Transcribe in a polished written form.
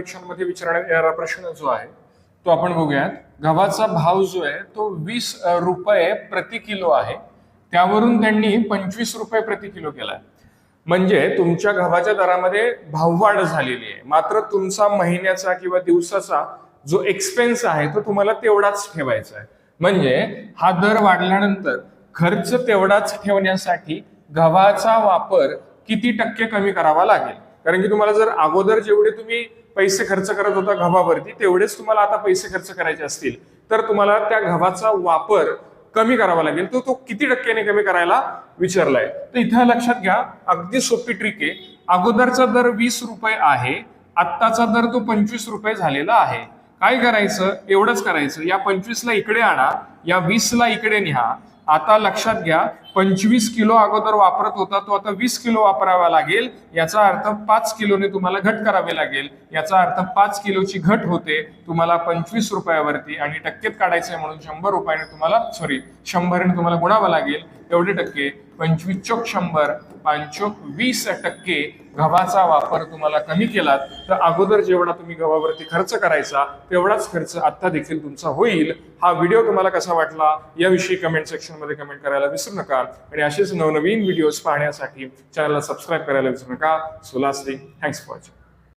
परीक्षांमध्ये विचारण्यात येणारा प्रश्न जो आहे तो आपण बघूयात. गव्हाचा भाव जो आहे तो 20 रुपये प्रति किलो आहे. त्यावरून त्यांनी 25 रुपये प्रति किलो केलाय. म्हणजे तुमच्या गव्हाच्या दरामध्ये भाववाढ झालेली आहे, मात्र तुमचा महिन्याचा किंवा दिवसाचा जो एक्सपेन्स आहे तो तुम्हाला तेवढाच ठेवायचा आहे. म्हणजे हा दर वाढल्यानंतर खर्च तेवढाच ठेवण्यासाठी गव्हाचा वापर किती टक्के कमी करावा लागेल. कारण की तुम्हाला जर अगोदर जेवढे तुम्ही पैसे खर्च करत होता गव्हावरती तेवढेच तुम्हाला आता पैसे खर्च करायचे असतील तर तुम्हाला त्या गव्हाचा वापर कमी करावा लागेल. तो किती टक्क्याने कमी करायला विचारलाय. तर इथं लक्षात घ्या, अगदी सोपी ट्रिक आहे. अगोदरचा दर 20 रुपये आहे, आत्ताचा दर तो 25 रुपये झालेला आहे. काय करायचं, एवढंच करायचं, या 25 ला इकडे आणा, या 20 ला इकडे न्या. आता लक्षात घ्या, 25 किलो अगोदर वापरत होता तो आता 20 किलो वापरावा लागेल. याचा अर्थ 5 किलोने तुम्हाला घट करावे लागेल. याचा अर्थ 5 किलोची घट होते तुम्हाला 25 रुपयावरती, आणि टक्केत काढायचंय म्हणून 100 रुपयाने तुम्हाला 100ने तुम्हाला गुणावं लागेल. एवढे टक्के 25 चोक 100, 5 चोक 20% गव्हाचा वापर तुम्हाला कमी केलात तर अगोदर जेवढा तुम्ही गव्हावरती खर्च करायचा तेवढाच खर्च आता देखील तुमचा होईल. हा व्हिडिओ तुम्हाला कसा वाटला याविषयी कमेंट सेक्शन मध्ये कमेंट करायला विसरू नका. आणि असेच नवनवीन व्हिडिओज पाहण्यासाठी चॅनलला सबस्क्राईब करायला विसरू नका. So lastly, thanks for watching.